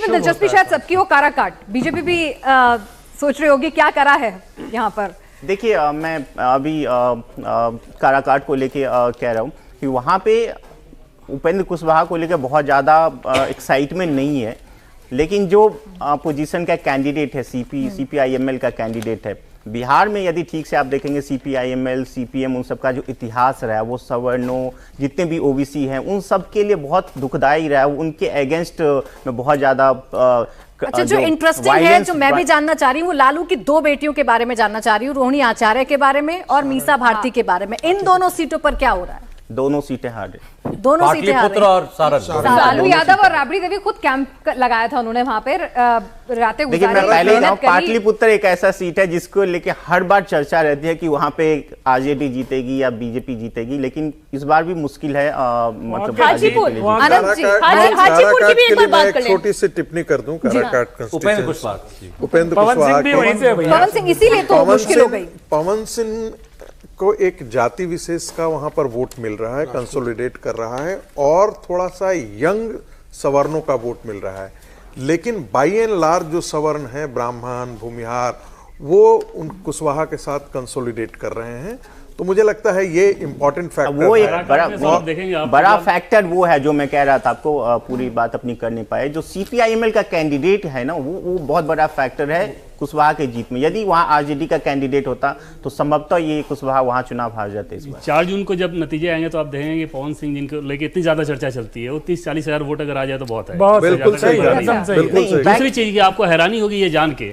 में दिलचस्पी शायद सबकी हो, काराकाट बीजेपी भी सोच रही होगी क्या करा है यहाँ पर। देखिए मैं अभी काराकाट को लेके कह रहा हूँ कि वहाँ पे उपेंद्र कुशवाहा को लेकर बहुत ज़्यादा एक्साइटमेंट नहीं है, लेकिन जो पोजीशन का कैंडिडेट है CPI-ML का कैंडिडेट है बिहार में, यदि ठीक से आप देखेंगे CPI-ML CPM उन सब का जो इतिहास रहा है वो सवर्णों जितने भी OBC हैं उन सब के लिए बहुत दुखदायी रहा है। उनके अगेंस्ट में बहुत ज़्यादा अच्छा, जो इंटरेस्टिंग है, जो मैं भी जानना चाह रही हूँ, वो लालू की 2 बेटियों के बारे में जानना चाह रही हूँ, रोहिणी आचार्य के बारे में और मीसा भारती के बारे में। इन दोनों सीटों पर क्या हो रहा है? दोनों सीटें हार रही, दोनों सीटें हार रही। और सारण, लालू यादव और राबड़ी देवी खुद कैंप लगाया था उन्होंने वहां पे, रातें गुजारी। मैं पहले पाटलिपुत्र एक ऐसा सीट है जिसको लेके हर बार चर्चा रहती है कि वहां पे आरजेडी जीतेगी या बीजेपी जीतेगी, लेकिन इस बार भी मुश्किल है। मतलब हाजीपुर की भी एक बार बात कर लें। छोटी सी टिप्पणी कर दूं, काराकाट उपेंद्र पवन सिंह इसीलिए तो मुश्किल हो गई। पवन सिंह को एक जाति विशेष का वहां पर वोट मिल रहा है, कंसोलिडेट कर रहा है, और थोड़ा सा यंग सवर्णों का वोट मिल रहा है। लेकिन बाई एंड लार्ज जो सवर्ण है, ब्राह्मण, भूमिहार, वो उन कुशवाहा के साथ कंसोलिडेट कर रहे हैं। तो मुझे लगता है ये इंपॉर्टेंट फैक्टर, वो एक बड़ा फैक्टर वो है जो मैं कह रहा था आपको, पूरी बात अपनी कर नहीं पाए। जो CPI-ML का कैंडिडेट है ना, वो बहुत बड़ा फैक्टर है कुशवाहा के जीत में। यदि वहाँ आरजेडी का कैंडिडेट होता तो संभवतः ये कुशवाहा वहाँ चुनाव हार जाते इस बार। 4 जून को जब नतीजे आएंगे तो आप देखेंगे पवन सिंह जिनको लेके इतनी ज्यादा चर्चा चलती है, वो 30-40 हजार वोट अगर आ जाए तो बहुत है। बिल्कुल सही। दूसरी चीज की आपको हैरानी होगी ये जान के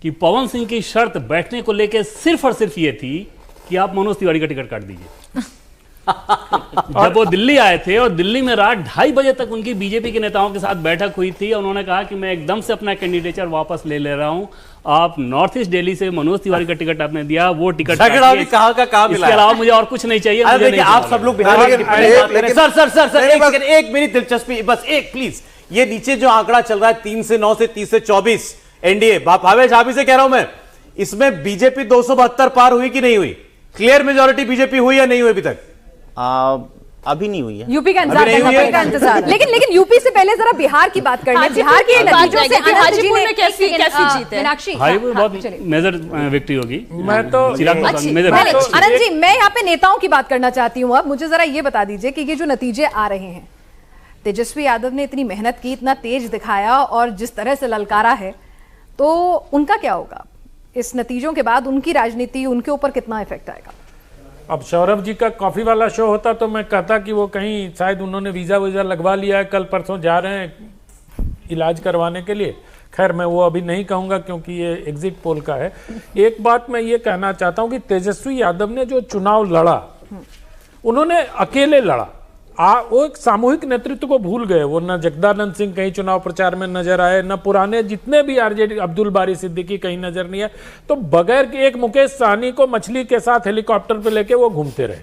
कि पवन सिंह की शर्त बैठने को लेकर सिर्फ और सिर्फ ये थी कि आप मनोज तिवारी का टिकट काट दीजिए। जब वो दिल्ली आए थे और दिल्ली में रात 2:30 बजे तक उनकी बीजेपी के नेताओं के साथ बैठक हुई थी, उन्होंने कहा कि मैं एकदम से अपना कैंडिडेचर वापस ले रहा हूं, आप नॉर्थ ईस्ट दिल्ली से मनोज तिवारी का टिकट आपने दिया, वो टिकट कहाँ का काम, इसके अलावा मुझे और कुछ नहीं चाहिए। आप सब लोग बिहार में सर एक मेरी दिलचस्पी बस एक प्लीज, ये नीचे जो आंकड़ा चल रहा है 3 से 9 से 30 से 24 एनडीए, भावेश आप ही से कह रहा हूं मैं, इसमें बीजेपी 272 पार हुई कि नहीं हुई? क्लियर मेजॉरिटी बीजेपी हुई या नहीं हुई अभी तक? अभी नहीं हुई है। यूपी का इंतजार। लेकिन यूपी से पहले जरा बिहार की बात कर लें। बिहार के नतीजों से हाजीपुर में कैसी जीत है? मीनाक्षी, हाजीपुर बहुत मेजर विक्ट्री होगी। मैं तो आनंद जी, मैं यहाँ पे नेताओं की बात करना चाहती हूँ। अब मुझे जरा ये बता दीजिए कि ये जो नतीजे आ रहे हैं, तेजस्वी यादव ने इतनी मेहनत की, इतना तेज दिखाया और जिस तरह से ललकारा है, तो उनका क्या होगा इस नतीजों के बाद? उनकी राजनीति, उनके ऊपर कितना इफेक्ट आएगा? अब सौरभ जी का कॉफी वाला शो होता तो मैं कहता कि वो कहीं शायद उन्होंने वीजा लगवा लिया है, कल परसों जा रहे हैं इलाज करवाने के लिए। खैर मैं वो अभी नहीं कहूंगा क्योंकि ये एग्जिट पोल का है। एक बात मैं ये कहना चाहता हूं कि तेजस्वी यादव ने जो चुनाव लड़ा, उन्होंने अकेले लड़ा। वो एक सामूहिक नेतृत्व को भूल गए। वो न जगदानंद सिंह कहीं चुनाव प्रचार में नजर आए, न पुराने जितने भी आरजेडी अब्दुल बारी सिद्दीकी कहीं नजर नहीं आए। तो बगैर कि एक मुकेश सहनी को मछली के साथ हेलीकॉप्टर पे लेके वो घूमते रहे।